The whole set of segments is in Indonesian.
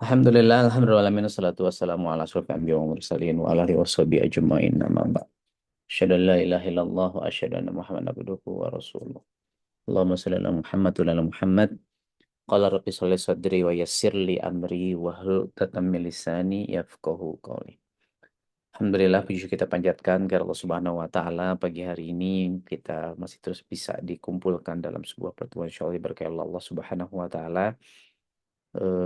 Alhamdulillah, alhamdulillah, wassalatu wassalamu ala asyrofil anbiya wal mursalin wa ala alihi washabihi ajma'in amma ba'd. Asyhadu an la ilaha illallah wa asyhadu anna Muhammadan abduhu wa rasuluh. Allahumma shalli ala Muhammad wa ala Muhammad. Qala rabbi shalli sadri wa yassir li amri wa hlul 'uqdatam min lisani yafqahu qawli. Alhamdulillah, puji kita panjatkan kepada Allah Subhanahu wa taala. Pagi hari ini kita masih terus bisa dikumpulkan dalam sebuah pertemuan insyaallah berkah Allah Subhanahu wa taala.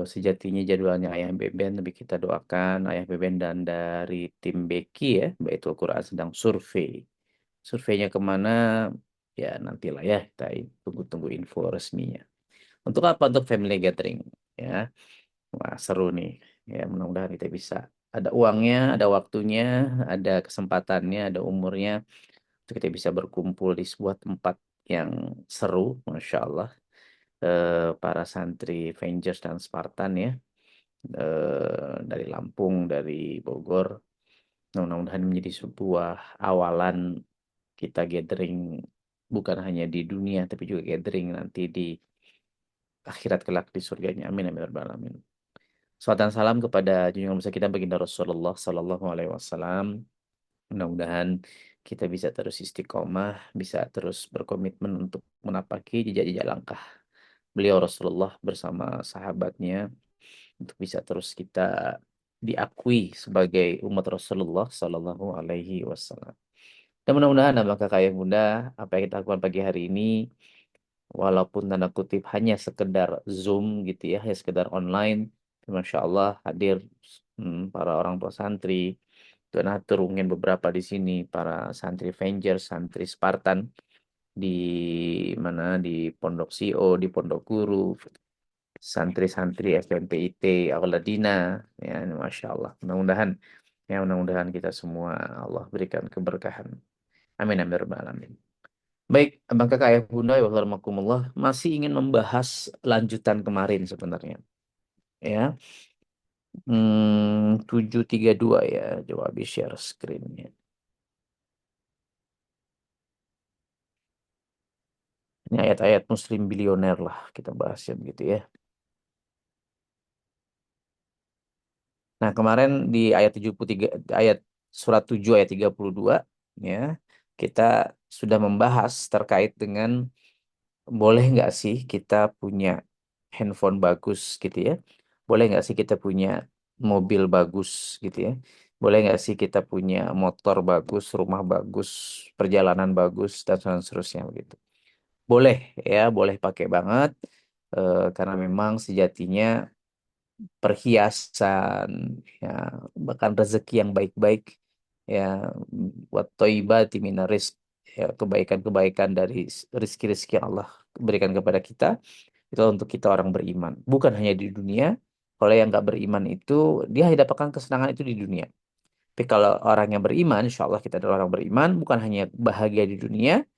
Sejatinya jadwalnya Ayah Beben, tapi kita doakan Ayah Beben dan dari tim Beki ya, Baitul Quran sedang survei. Surveinya kemana? Ya nantilah ya, kita tunggu-tunggu info resminya. Untuk apa? Untuk family gathering ya. Wah seru nih. Ya mudah-mudahan kita bisa ada uangnya, ada waktunya, ada kesempatannya, ada umurnya, untuk kita bisa berkumpul di sebuah tempat yang seru, Masya Allah. Para santri Avengers dan Spartan ya, dari Lampung, dari Bogor. Nah, mudah-mudahan menjadi sebuah awalan kita gathering bukan hanya di dunia tapi juga gathering nanti di akhirat kelak di surganya. Amin amin ya rabbal alamin. Salawat dan salam kepada junjungan besar kita baginda Rasulullah Sallallahu Alaihi Wasallam. Mudah-mudahan kita bisa terus istiqomah, bisa terus berkomitmen untuk menapaki jejak-jejak langkah beliau Rasulullah bersama sahabatnya, untuk bisa terus kita diakui sebagai umat Rasulullah Sallallahu Alaihi Wasallam. Dan mudah-mudahan apa kakak yang muda, apa yang kita lakukan pagi hari ini, walaupun tanda kutip hanya sekedar Zoom gitu ya, hanya sekedar online, Masya Allah hadir para orang tua santri, Tuan Atur mungkin beberapa di sini, para santri Avengers, santri Spartan, di mana di Pondok CO, di Pondok Guru, santri-santri FMPIT Auladina, ya ini Masya Allah. Mudah-mudahan ya mudah-mudahan kita semua Allah berikan keberkahan. Amin amin ya rabbal alamin. Baik, Abang Kakak Ayah Bunda ya warahmatullah masih ingin membahas lanjutan kemarin sebenarnya. Ya, 732 ya, coba habis share screen-nya. Ini ayat-ayat Muslim bilioner lah kita bahas ya begitu ya. Nah, kemarin di ayat 73 ayat surat 7 ayat 32 ya, kita sudah membahas terkait dengan boleh nggak sih kita punya handphone bagus gitu ya. Boleh nggak sih kita punya mobil bagus gitu ya. Boleh nggak sih kita punya motor bagus, rumah bagus, perjalanan bagus dan seterusnya begitu. Boleh ya, boleh pakai banget, karena memang sejatinya perhiasan ya, bahkan rezeki yang baik-baik ya, buat thayyibati minar rizq, ya kebaikan-kebaikan dari rezeki-rezeki yang Allah berikan kepada kita itu untuk kita orang beriman, bukan hanya di dunia. Kalau yang nggak beriman itu dia hanya dapatkan kesenangan itu di dunia, tapi kalau orang yang beriman, insya Allah kita adalah orang beriman, bukan hanya bahagia di dunia,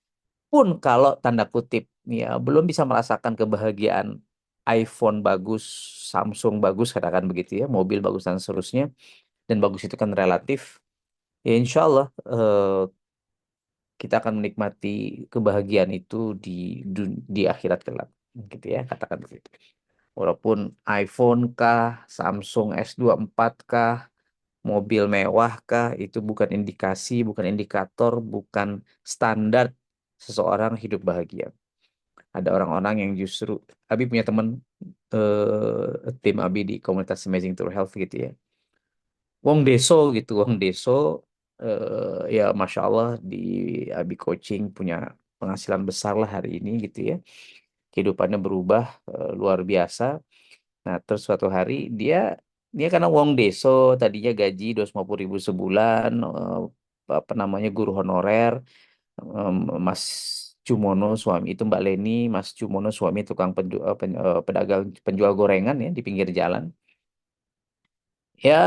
pun kalau tanda kutip ya belum bisa merasakan kebahagiaan iPhone bagus, Samsung bagus, katakan begitu ya, mobil bagus dan seterusnya, dan bagus itu kan relatif. Ya insya Allah kita akan menikmati kebahagiaan itu di di akhirat kelak, gitu ya, katakan begitu. Walaupun iPhone kah, Samsung S24 kah, mobil mewah kah, itu bukan indikasi, bukan indikator, bukan standar seseorang hidup bahagia. Ada orang-orang yang justru, Abi punya teman, tim Abi di komunitas Amazing Tour Health gitu ya. Wong Deso gitu, Wong Deso, ya Masya Allah di Abi coaching punya penghasilan besar lah hari ini gitu ya. Kehidupannya berubah luar biasa. Nah terus suatu hari dia dia karena Wong Deso tadinya gaji 250.000 sebulan, apa namanya guru honorer. Em, Mas Cumono suami itu Mbak Leni, Mas Cumono suami tukang pedagang penjual gorengan ya di pinggir jalan. Ya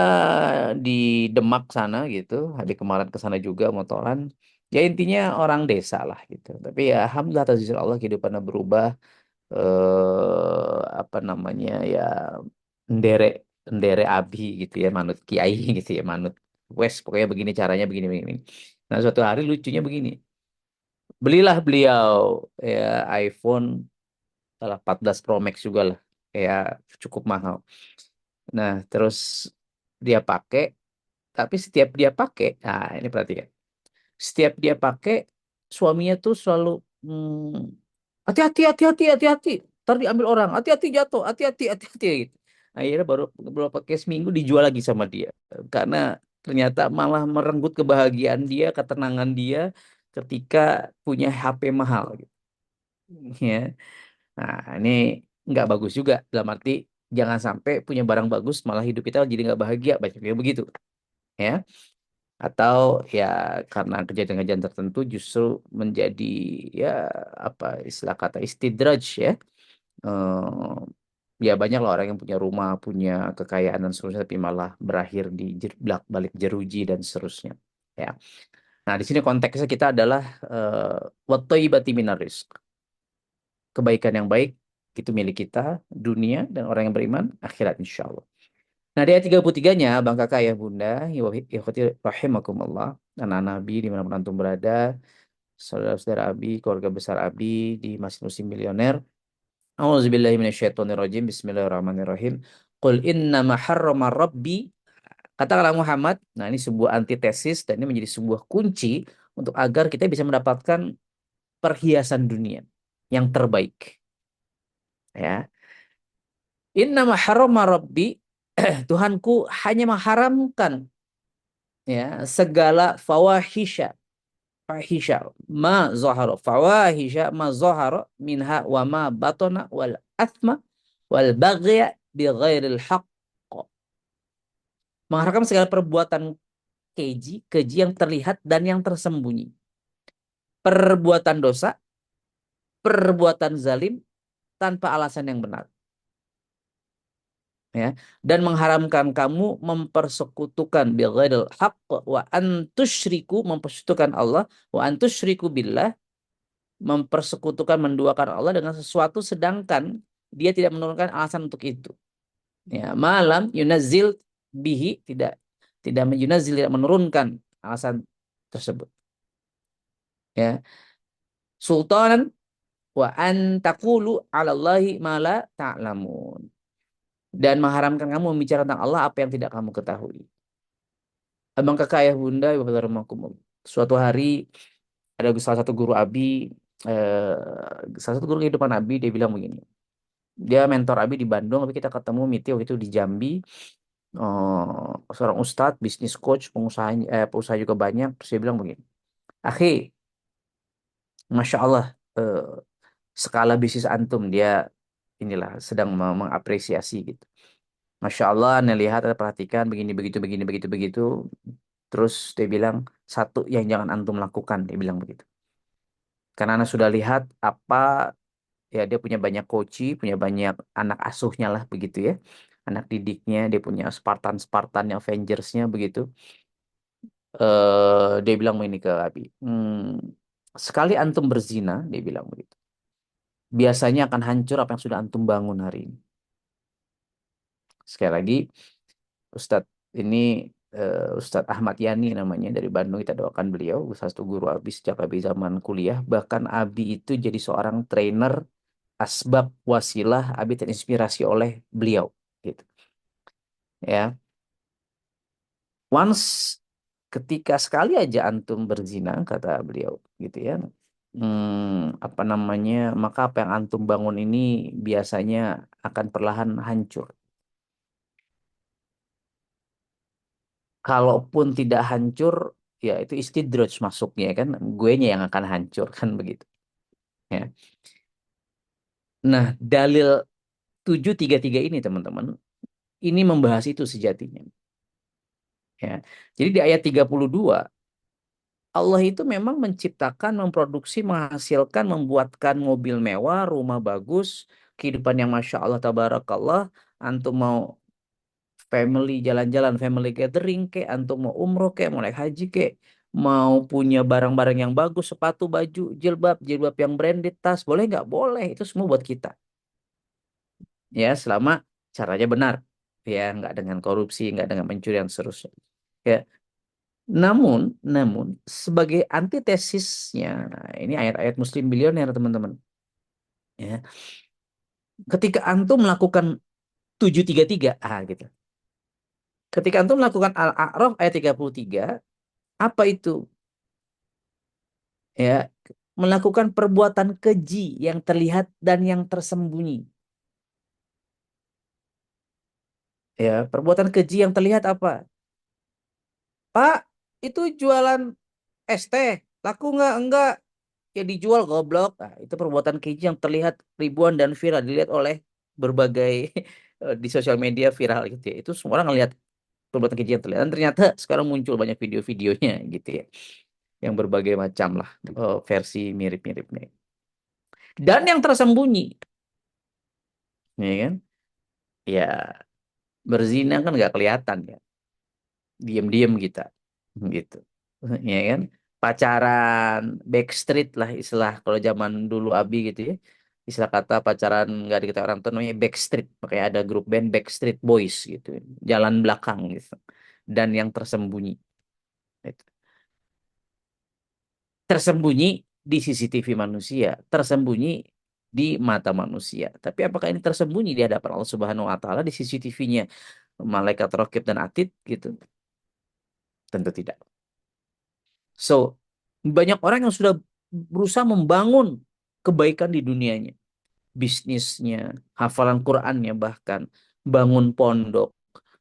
di Demak sana gitu. Hari kemarin ke sana juga motoran. Ya intinya orang desa lah gitu. Tapi ya alhamdulillah atas izin Allah kehidupannya berubah. Apa namanya ya, nderek nderek abi gitu ya, manut kiai gitu ya, manut wes pokoknya begini caranya, begini begini. Nah suatu hari lucunya begini. Belilah beliau ya iPhone salah 14 Pro Max juga lah. Ya cukup mahal. Nah, terus dia pakai, tapi setiap dia pakai, nah ini perhatikan. Setiap dia pakai, suaminya tuh selalu hati-hati, hati-hati, hati-hati. Ntar diambil orang, hati-hati jatuh, hati-hati, hati-hati gitu. Akhirnya baru baru pakai seminggu dijual lagi sama dia, karena ternyata malah merenggut kebahagiaan dia, ketenangan dia ketika punya HP mahal gitu. Ya. Nah, ini nggak bagus juga, dalam arti jangan sampai punya barang bagus malah hidup kita jadi nggak bahagia, banyak yang begitu. Ya, atau ya karena kejadian-kejadian tertentu justru menjadi, ya apa istilah kata, istidraj ya. Ya banyak lah orang yang punya rumah, punya kekayaan dan seterusnya, tapi malah berakhir di balik jeruji dan seterusnya. Ya. Nah, di sini konteksnya kita adalah wat thayyibati minar rizq. Kebaikan yang baik itu milik kita, dunia dan orang yang beriman akhirat insya Allah. Nah, di ayat 33-nya, Bang Kakak, Ayah Bunda, ikhwati rahimakumullah, anak Nabi dimanapun antum berada, saudara-saudara Abi, keluarga besar Abi di Masjid Muslim Milioner. A'udzubillahi minasyaitonirrajim. Bismillahirrahmanirrahim. Qul innama harrama rabbi. Katakanlah Muhammad. Nah, ini sebuah antitesis dan ini menjadi sebuah kunci untuk agar kita bisa mendapatkan perhiasan dunia yang terbaik. Ya. Innama harrama rabbi. Tuhanku hanya mengharamkan, ya, segala fawahisha, fahisha ma zahara, fawahisha ma zahara minha wa ma batana wal athma wal baghya bi ghairil haqq. Mengharamkan segala perbuatan keji, keji yang terlihat dan yang tersembunyi, perbuatan dosa, perbuatan zalim tanpa alasan yang benar, ya, dan mengharamkan kamu mempersekutukan bil ghairil haqq wa antusyriku, mempersekutukan Allah, wa antusyriku billah, mempersekutukan, menduakan Allah dengan sesuatu sedangkan dia tidak menurunkan alasan untuk itu. Ya, malam yunazil bihi, tidak yunazil, tidak menurunkan alasan tersebut. Ya, sultanan wa an taqulu 'ala Allahi ma la ta'lamun. Dan mengharamkan kamu membicarakan tentang Allah apa yang tidak kamu ketahui. Abang kakak ayah bunda, ibu bapak rahmatullah. Suatu hari ada salah satu guru Abi, salah satu guru kehidupan Abi, dia bilang begini. Dia mentor Abi di Bandung, tapi kita ketemu meeting waktu itu di Jambi. Seorang ustadz, bisnis coach, pengusaha juga banyak. Terus dia bilang begini, Akhi, Masya Allah, eh, skala bisnis antum, dia inilah sedang mengapresiasi gitu. Masya Allah, Anda lihat, Anda perhatikan begini, begitu, begini, begitu, begitu. Terus dia bilang, satu yang jangan antum lakukan, dia bilang begitu. Karena Anda sudah lihat apa, ya dia punya banyak coachi, punya banyak anak asuhnya lah begitu ya. Anak didiknya, dia punya Spartan-Spartannya, Avengersnya begitu. Dia bilang ini ke Abi, sekali antum berzina, dia bilang begitu, biasanya akan hancur apa yang sudah antum bangun hari ini. Sekali lagi, Ustadz ini Ustadz Ahmad Yani namanya, dari Bandung, kita doakan beliau, salah satu guru Abi sejak Abi zaman kuliah. Bahkan Abi itu jadi seorang trainer, asbab wasilah Abi terinspirasi oleh beliau gitu. Ya, once, ketika sekali aja antum berzina, kata beliau gitu ya, apa namanya, maka apa yang antum bangun ini biasanya akan perlahan hancur. Kalaupun tidak hancur, ya itu istidraj masuknya kan, guenya yang akan hancur kan begitu ya. Nah, dalil 733 ini teman-teman, ini membahas itu sejatinya ya. Jadi di ayat 32, Allah itu memang menciptakan, memproduksi, menghasilkan, membuatkan mobil mewah, rumah bagus, kehidupan yang Masya Allah, Tabarakallah. Antum mau family jalan-jalan, family gathering, ke antum mau umroh, ke mau naik haji, ke mau punya barang-barang yang bagus, sepatu, baju, jilbab, jilbab yang branded, tas, boleh nggak? Boleh, itu semua buat kita. Ya, selama caranya benar. Ya, nggak dengan korupsi, nggak dengan mencuri dan seterusnya. Ya, namun sebagai antitesisnya, nah, ini ayat-ayat Muslim Bilioner teman-teman. Ya, ketika antum melakukan 733, gitu. Ketika antum melakukan Al-A'raf ayat 33, apa itu? Ya, melakukan perbuatan keji yang terlihat dan yang tersembunyi. Ya, perbuatan keji yang terlihat apa? Pak, itu jualan es teh, laku nggak? Enggak. Ya dijual goblok. Nah, itu perbuatan keji yang terlihat ribuan dan viral dilihat oleh berbagai di sosial media viral gitu ya. Itu semua orang ngelihat perbuatan keji yang terlihat. Dan ternyata sekarang muncul banyak video-videonya gitu ya. Yang berbagai macam lah versi mirip-miripnya. Dan yang tersembunyi, ya kan? Ya berzina kan nggak kelihatan ya, diam-diam kita, gitu, ya kan? Pacaran backstreet lah istilah kalau zaman dulu Abi gitu ya, istilah kata pacaran nggak diketahui orang tuh namanya backstreet, makanya ada grup band Backstreet Boys gitu, jalan belakang gitu. Dan yang tersembunyi, itu. Tersembunyi di CCTV manusia, tersembunyi di mata manusia. Tapi apakah ini tersembunyi di hadapan Allah Subhanahu Wa Taala di CCTV-nya malaikat Raqib dan Atid gitu? Tentu tidak. So, banyak orang yang sudah berusaha membangun kebaikan di dunianya, bisnisnya, hafalan Qur'annya bahkan, bangun pondok,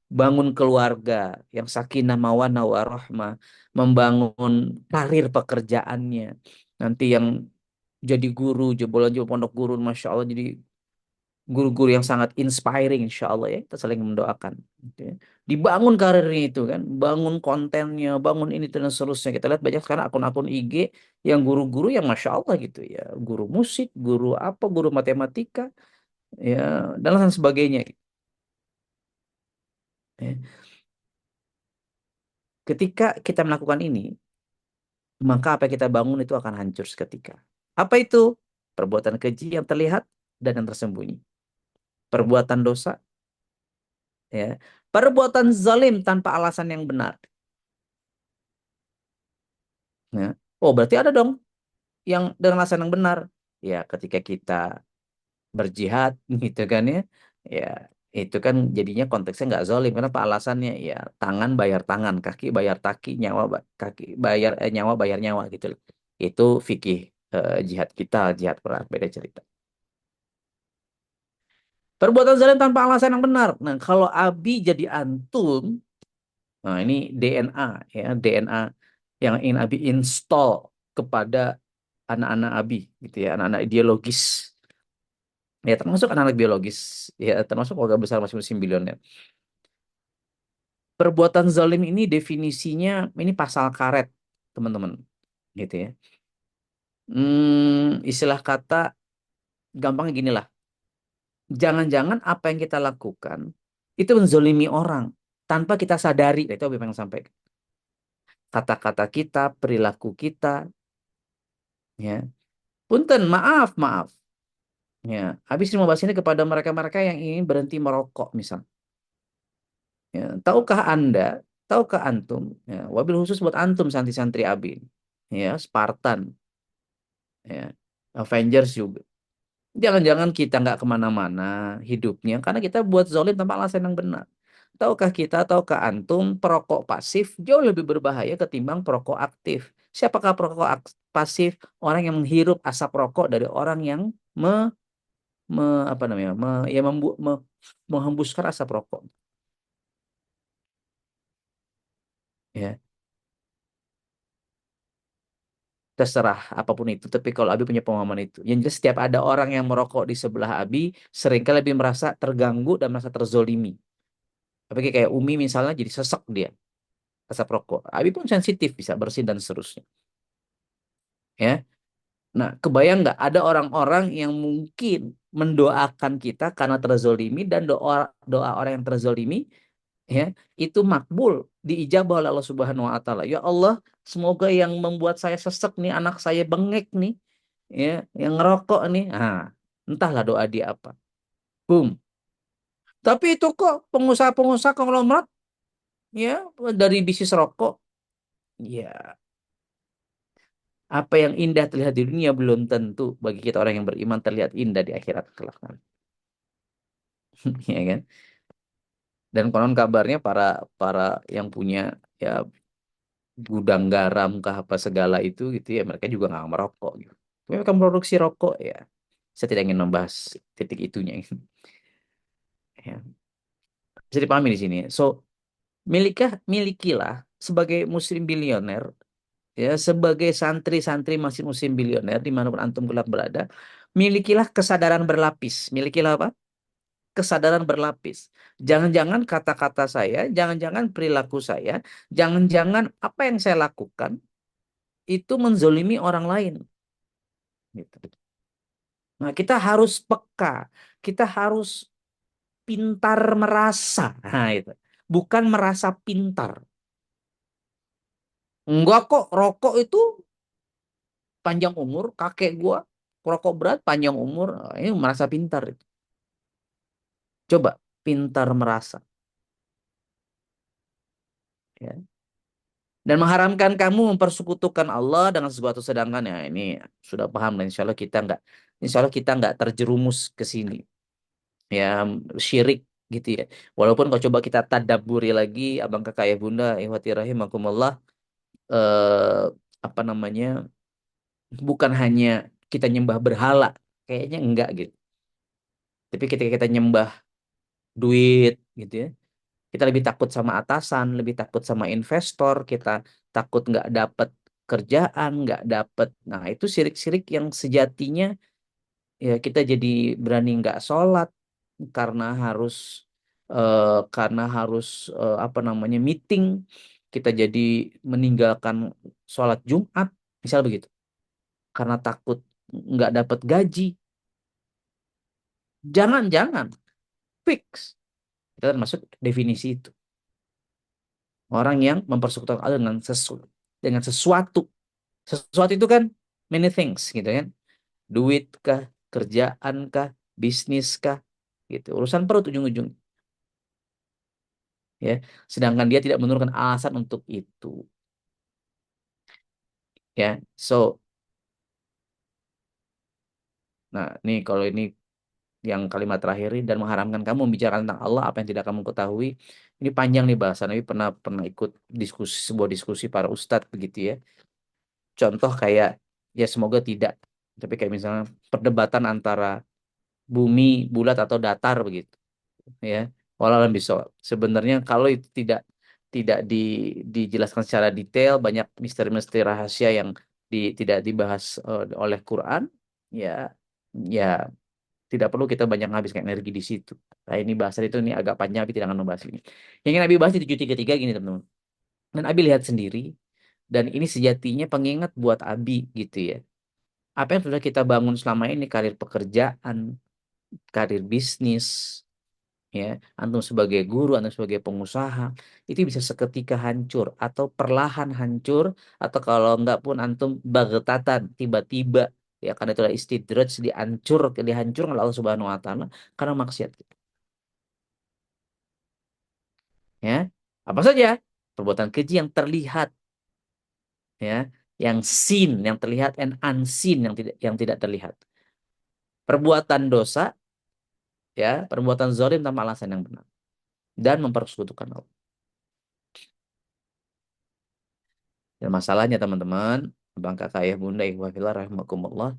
bangun keluarga yang sakinah mawaddah warahmah, membangun karir pekerjaannya. Nanti yang jadi guru, jebolan jebol pondok guru, masya Allah jadi guru-guru yang sangat inspiring insya Allah ya, kita saling mendoakan gitu ya. Dibangun karirnya itu kan, bangun kontennya, bangun ini dan seterusnya. Kita lihat banyak sekarang akun-akun IG yang guru-guru yang masya Allah gitu ya, guru musik, guru apa, guru matematika ya, dan lain sebagainya gitu, ya. Ketika kita melakukan ini, maka apa yang kita bangun itu akan hancur seketika. Apa itu? Perbuatan keji yang terlihat dan yang tersembunyi, perbuatan dosa, ya, perbuatan zalim tanpa alasan yang benar. Ya. Oh, berarti ada dong yang dengan alasan yang benar. Ya, ketika kita berjihad gitu kan ya. Ya, itu kan jadinya konteksnya nggak zalim. Kenapa alasannya? Ya, tangan bayar tangan, kaki bayar kaki, nyawa kaki bayar nyawa bayar nyawa gitu loh. Itu fikih jihad kita, jihad perang, beda cerita. Perbuatan zalim tanpa alasan yang benar. Nah, kalau Abi jadi antum, nah ini DNA ya, DNA yang ingin Abi install kepada anak-anak Abi gitu ya, anak-anak ideologis. Ya termasuk anak-anak biologis, ya termasuk keluarga besar masing-masing bilioner. Perbuatan zalim ini definisinya ini pasal karet, teman-teman, gitu ya. Istilah kata gampangnya gini lah. Jangan-jangan apa yang kita lakukan itu menzolimi orang tanpa kita sadari. Nah, itu Abi pengen sampaikan. Kata-kata kita, perilaku kita, ya. Punten, maaf, maaf. Ya, habis mau bahas ini kepada mereka-mereka yang ingin berhenti merokok, misal. Ya, tahukah antum, ya, wabil khusus buat antum santri-santri Abi, ya, Spartan, ya, Avengers juga. Jangan-jangan kita nggak kemana-mana hidupnya karena kita buat zolim tanpa alasan yang benar. Tahukah antum perokok pasif jauh lebih berbahaya ketimbang perokok aktif. Siapakah perokok pasif? Orang yang menghirup asap rokok dari orang yang apa namanya, ya menghembuskan asap rokok. Ya, terserah apapun itu. Tapi kalau Abi punya pemahaman itu, yang jelas setiap ada orang yang merokok di sebelah Abi, seringkali lebih merasa terganggu dan merasa terzolimi. Tapi kayak Umi misalnya jadi sesek dia asap rokok. Abi pun sensitif bisa bersin dan seterusnya. Ya, nah kebayang nggak ada orang-orang yang mungkin mendoakan kita karena terzolimi dan doa doa orang yang terzolimi ya itu makbul diijabah oleh Allah Subhanahu Wa Taala. Ya Allah, semoga yang membuat saya sesek nih, anak saya bengek nih, ya, yang ngerokok nih, entahlah doa dia apa. Boom. Tapi itu kok pengusaha-pengusaha konglomerat ya dari bisnis rokok, ya apa yang indah terlihat di dunia belum tentu bagi kita orang yang beriman terlihat indah di akhirat kelak. Ya kan? Dan konon kabarnya para para yang punya ya gudang garam kah apa segala itu gitu ya, mereka juga nggak merokok gitu. Tapi mereka memproduksi rokok ya. Saya tidak ingin membahas titik itunya. Ya. Bisa dipahami di sini. So, milikilah sebagai muslim bilioner, ya, sebagai santri-santri masih muslim bilioner dimanapun antum gelap berada, milikilah kesadaran berlapis. Milikilah apa? Kesadaran berlapis. Jangan-jangan kata-kata saya, jangan-jangan perilaku saya, jangan-jangan apa yang saya lakukan itu menzolimi orang lain. Gitu. Nah, kita harus peka, kita harus pintar merasa. Nah, itu. Bukan merasa pintar. Enggak kok, rokok itu panjang umur, kakek gua rokok berat panjang umur. Ini merasa pintar itu. Coba pintar merasa, ya. Dan mengharamkan kamu mempersekutukan Allah dengan sesuatu, sedangkan ya ini sudah paham dan insya Allah kita nggak terjerumus ke sini, ya, syirik gitu ya. Walaupun kalau coba kita tadabburi lagi, abang kakak ya bunda, ihwati rahimakumullah, eh, apa namanya, bukan hanya kita nyembah berhala, kayaknya enggak gitu. Tapi ketika kita nyembah duit gitu ya, kita lebih takut sama atasan, lebih takut sama investor, kita takut nggak dapet kerjaan, nggak dapet. Nah, itu sirik-sirik yang sejatinya ya kita jadi berani nggak sholat karena harus karena harus apa namanya meeting. Kita jadi meninggalkan sholat Jumat, misal begitu, karena takut nggak dapet gaji. Jangan-jangan fix. Kita termasuk definisi itu. Orang yang mempersekutukan Allah dengan sesuatu. Sesuatu itu kan many things gitu kan. Duit kah, kerjaan kah, bisnis kah, gitu. Urusan perut ujung-ujung, ya. Sedangkan dia tidak menurunkan alasan untuk itu, ya. So, nah ini kalau ini yang kalimat terakhir ini, dan mengharamkan kamu membicarakan tentang Allah apa yang tidak kamu ketahui. Ini panjang nih bahasan. Tapi pernah pernah ikut diskusi, sebuah diskusi para ustadz begitu ya. Contoh kayak, ya semoga tidak, tapi kayak misalnya perdebatan antara bumi bulat atau datar begitu, ya. Walau alam bisawab. Sebenarnya kalau itu tidak dijelaskan secara detail, banyak misteri-misteri rahasia yang tidak dibahas oleh Quran, ya, ya tidak perlu kita banyak menghabiskan energi di situ. Nah, ini bahasan itu ini agak panjang, tapi tidak akan membahas ini. Yang ingin Nabi bahas di 733 gini, teman-teman. Dan Abi lihat sendiri, dan ini sejatinya pengingat buat Abi gitu ya. Apa yang sudah kita bangun selama ini, karir pekerjaan, karir bisnis, ya, antum sebagai guru, antum sebagai pengusaha, itu bisa seketika hancur atau perlahan hancur, atau kalau enggak pun antum baghtatan, tiba-tiba, ya, karena itulah istidraj, dihancurkan oleh Allah Subhanahu wa taala karena maksiat, ya. Apa saja? Perbuatan keji yang terlihat, ya, yang seen yang terlihat, and unseen yang tidak terlihat. Perbuatan dosa, ya, perbuatan zalim tanpa alasan yang benar, dan mempersekutukan Allah. Dan masalahnya teman-teman, abang kakak ayah bunda ikhwah fillah rahimakumullah,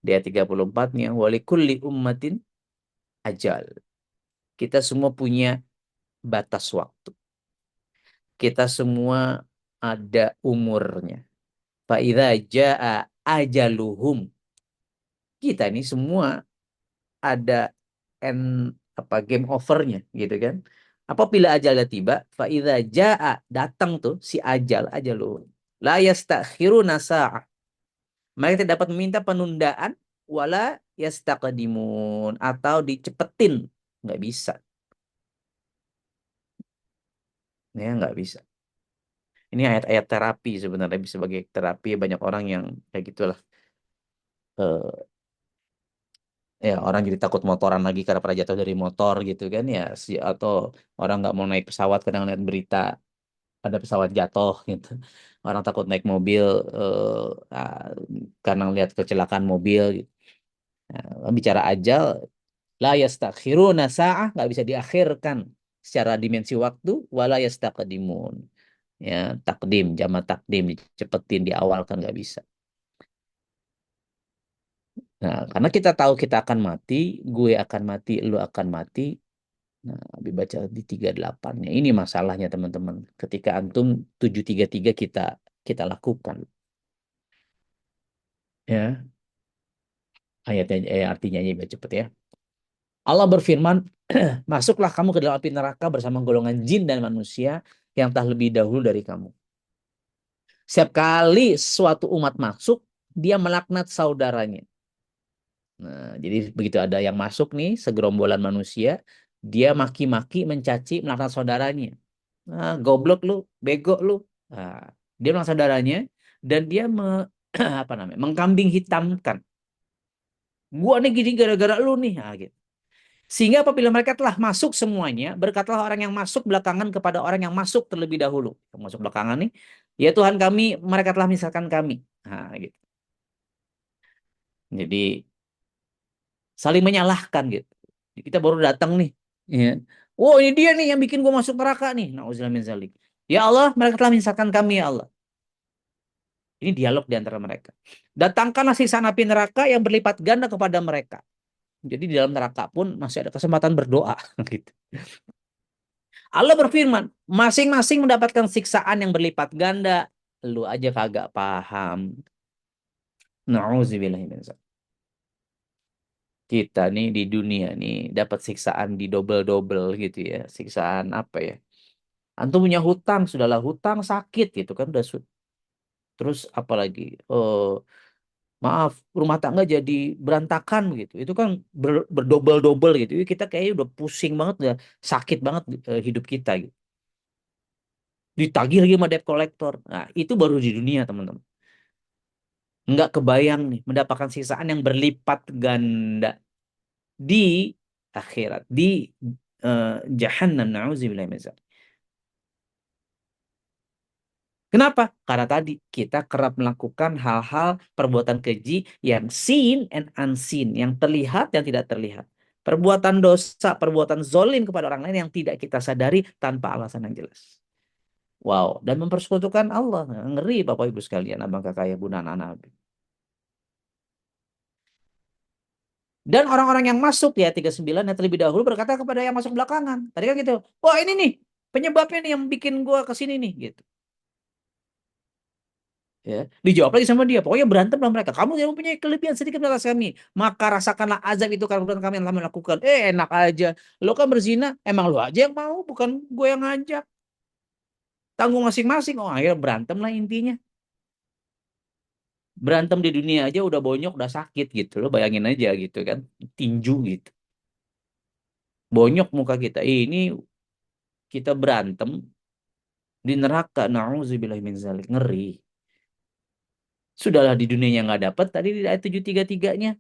di ayat 34-nya, walikulli ummatin ajal. Kita semua punya batas waktu. Kita semua ada umurnya. Fa idza jaa ajaluhum. Kita ini semua ada end, apa, game overnya gitu kan. Apabila ajalnya tiba, fa idza jaa, datang tuh si ajaluhum. La yastakhiruna sa'ah. Mereka tidak dapat meminta penundaan, wala yastaqdimun, atau dicepetin, nggak bisa, ya, nggak bisa. Ini ayat-ayat terapi sebenarnya, bisa sebagai terapi. Banyak orang yang kayak gitulah. Eh, Ya, orang jadi takut motoran lagi karena pernah jatuh dari motor gitu kan ya, atau orang nggak mau naik pesawat kadang lihat berita ada pesawat jatuh gitu. Orang takut naik mobil ah, karena lihat kecelakaan mobil gitu. Nah, bicara ajal, la yastakhiruna sa'ah, nggak bisa diakhirkan. secara dimensi waktu, wala yastaqdimun. Ya, takdim, jama takdim, dicepetin, diawalkan nggak bisa. Nah, karena kita tahu kita akan mati, gue akan mati, lu akan mati. Nah, dibaca di 38-nya. Ini masalahnya teman-teman. Ketika antum 733 kita kita lakukan. Ya, ayatnya artinya aja biar cepet ya. Allah berfirman, masuklah kamu ke dalam api neraka bersama golongan jin dan manusia yang telah lebih dahulu dari kamu. Setiap kali suatu umat masuk, dia melaknat saudaranya. Nah, jadi begitu ada yang masuk nih, segerombolan manusia, dia maki-maki, mencaci, melaknat saudaranya. Nah, goblok lu, bego lu. Nah, dia melaknat saudaranya dan dia apa namanya, mengkambing hitamkan. Gua nih gini gara-gara lu nih. Nah, gitu. Sehingga apabila mereka telah masuk semuanya, berkatalah orang yang masuk belakangan kepada orang yang masuk terlebih dahulu. Yang masuk belakangan nih, ya Tuhan kami, mereka telah misalkan kami. Nah, gitu. Jadi saling menyalahkan gitu. Kita baru datang nih. Ya. Wow, ini dia nih yang bikin gue masuk neraka nih. Nauzubillah min zalik. Ya Allah, mereka telah menyesatkan kami ya Allah. Ini dialog di antara mereka. Datangkanlah siksa api neraka yang berlipat ganda kepada mereka. Jadi di dalam neraka pun masih ada kesempatan berdoa. Gitu. Allah berfirman, masing-masing mendapatkan siksaan yang berlipat ganda. Lu aja kagak paham. Nauzubillah min zalik. Kita nih di dunia nih dapat siksaan di double-double gitu ya. Siksaan apa ya? Antum punya hutang, sudahlah hutang sakit gitu kan udah terus apalagi maaf rumah tangga jadi berantakan gitu. Itu kan berdobel-dobel gitu. Kita kayaknya udah pusing banget udah sakit banget hidup kita gitu. Ditagih lagi sama debt collector. Nah, itu baru di dunia, teman-teman. Nggak kebayang nih mendapatkan siksaan yang berlipat ganda di akhirat, di jahannam na'udzubillah min dzalik. Kenapa? Karena tadi kita kerap melakukan hal-hal perbuatan keji yang seen and unseen, yang terlihat dan tidak terlihat. Perbuatan dosa, perbuatan zolim kepada orang lain yang tidak kita sadari tanpa alasan yang jelas. Wow, dan mempersekutukan Allah. Ngeri Bapak Ibu sekalian, abang kakak ya bunda anak-anak. Dan orang-orang yang masuk ya 39 yang terlebih dahulu berkata kepada yang masuk belakangan. Tadi kan gitu. Wah ini nih penyebabnya nih yang bikin gua kesini nih gitu. Ya, dijawab lagi sama dia. Pokoknya berantem lah mereka. Kamu yang mempunyai kelebihan sedikit di atas kami. Maka rasakanlah azab itu karena perbuatan kami yang telah melakukan. Enak aja. Lo kan berzina. Emang lo aja yang mau. Bukan gue yang ngajak. Tanggung masing-masing. Oh akhirnya berantem lah intinya. Berantem di dunia aja udah bonyok, udah sakit gitu. Lo bayangin aja gitu kan. Tinju gitu. Bonyok muka kita. Ini kita berantem di neraka. Na'udzubillah min zalik. Ngeri. Sudahlah di dunia yang nggak dapat. Tadi di ayat 733-nya.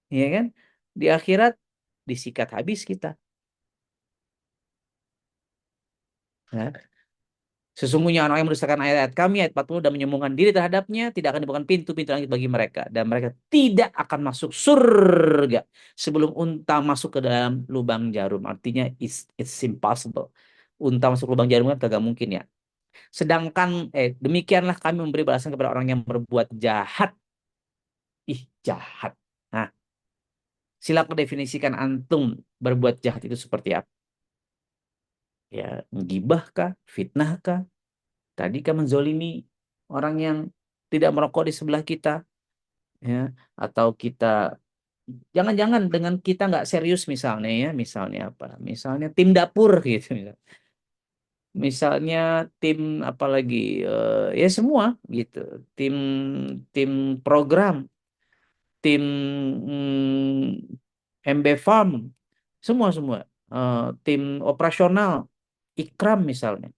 Ya kan? Di akhirat disikat habis kita. Ya. Sesungguhnya orang yang mendustakan ayat-ayat kami, ayat 40, dan menyombongkan diri terhadapnya, tidak akan dibukakan pintu-pintu langit bagi mereka. Dan mereka tidak akan masuk surga sebelum unta masuk ke dalam lubang jarum. Artinya, it's impossible. Unta masuk lubang jarum kan kagak mungkin ya. Sedangkan, demikianlah kami memberi balasan kepada orang yang berbuat jahat. Ih, jahat. Nah, silakan definisikan antum berbuat jahat itu seperti apa? Ya, gibah kah? Fitnah kah? Tadi kan menzolimi orang yang tidak merokok di sebelah kita, ya, atau kita jangan-jangan dengan kita nggak serius misalnya ya, misalnya apa? Misalnya tim dapur gitu, misalnya tim apalagi ya semua gitu, tim tim program, tim MB Farm, semua semua. Tim operasional, Ikram misalnya,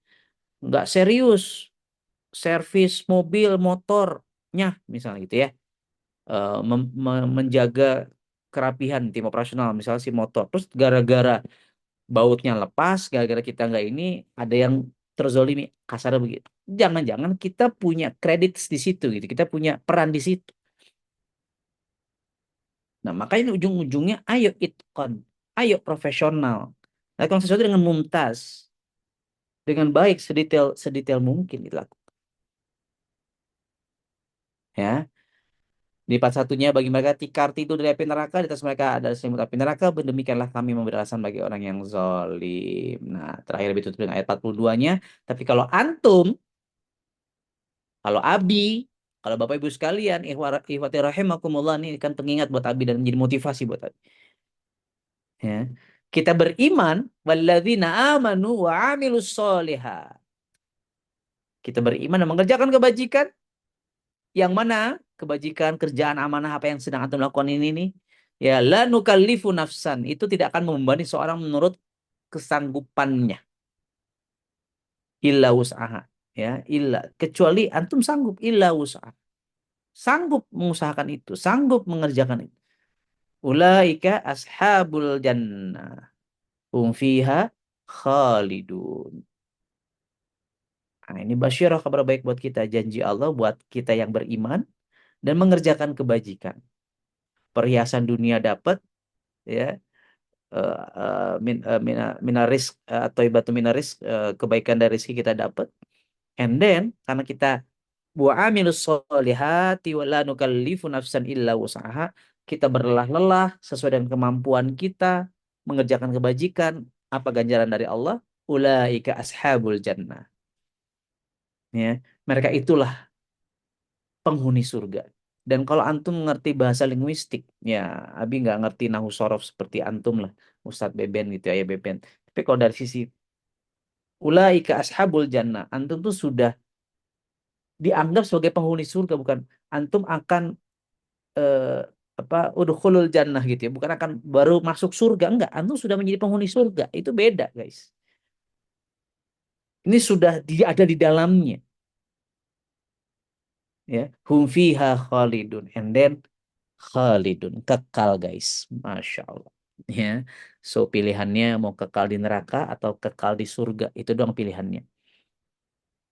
nggak serius servis mobil motornya misalnya gitu ya. Menjaga kerapihan tim operasional misalnya si motor terus gara-gara bautnya lepas gara-gara kita nggak ini ada yang terzolimi kasar begitu, jangan-jangan kita punya kredit di situ gitu, kita punya peran di situ. Nah makanya ujung-ujungnya ayo itkon, ayo profesional. Lakukan sesuatu dengan mumtaz, dengan baik, sedetail sedetail mungkin dilakukan. Ya, di part satunya bagi mereka tikar itu dari api neraka, di atas mereka ada selimut api neraka. Demikianlah kami memberi alasan bagi orang yang zalim. Nah, terakhir ditutup dengan ayat 42-nya. Tapi kalau antum, kalau Abi, kalau Bapak Ibu sekalian, ikhwati rahimakumullah, ini kan pengingat buat Abi dan menjadi motivasi buat Abi. Ya. Kita beriman, walladzina amanu wa amilus solihat. Kita beriman dan mengerjakan kebajikan, yang mana kebajikan, kerjaan, amanah apa yang sedang antum lakukan ini nih. Ya, la nukallifu nafsan. Itu tidak akan membebani seorang menurut kesanggupannya. Illa wus'aha. Ya, illa. Kecuali antum sanggup. Illa wus'aha. Sanggup mengusahakan itu. Sanggup mengerjakan itu. Ulaika ashabul jannah. Hum fiha khalidun. Nah, ini basyirah kabar baik buat kita. Janji Allah buat kita yang beriman dan mengerjakan kebajikan. Perhiasan dunia dapat, ya, minaris atau ibatu minaris, kebaikan dari rezeki kita dapat. And then karena kita wa amilus solihati wa la nukallifu nafsan illa wus'aha, kita berlelah-lelah sesuai dengan kemampuan kita mengerjakan kebajikan. Apa ganjaran dari Allah? Ulaika ashabul jannah. Ya, mereka itulah penghuni surga. Dan kalau antum ngerti bahasa linguistik, ya Abi nggak ngerti nahu sorof seperti antum lah, Ustadz Beben gitu ya, Beben. Tapi kalau dari sisi ulaika ashabul jannah, antum tuh sudah dianggap sebagai penghuni surga, bukan antum akan eh, apa udkhulul jannah gitu ya, bukan akan baru masuk surga, enggak, antum sudah menjadi penghuni surga. Itu beda, guys. Ini sudah dia ada di dalamnya, ya. Hum fiha khalidun, and then khalidun, kekal, guys. Masya Allah. Ya, so pilihannya mau kekal di neraka atau kekal di surga, itu doang pilihannya.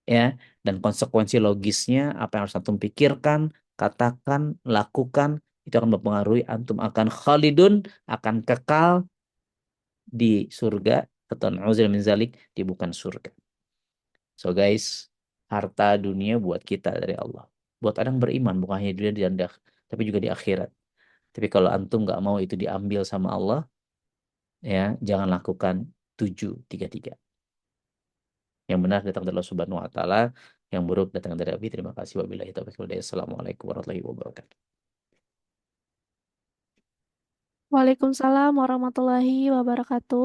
Ya, dan konsekuensi logisnya apa yang harus antum pikirkan, katakan, lakukan, itu akan mempengaruhi antum akan khalidun, akan kekal di surga, atau na'udzil min zalik, di bukan surga. So guys, harta dunia buat kita dari Allah, buat orang beriman, bukan hanya di dunia dan tapi juga di akhirat. Tapi kalau antum nggak mau itu diambil sama Allah, ya jangan lakukan 733. Yang benar datang dari Allah Subhanahu wa taala, yang buruk datang dari Abi. Terima kasih, wabillahi taufiq wal hidayah. Assalamualaikum warahmatullahi wabarakatuh. Waalaikumsalam warahmatullahi wabarakatuh.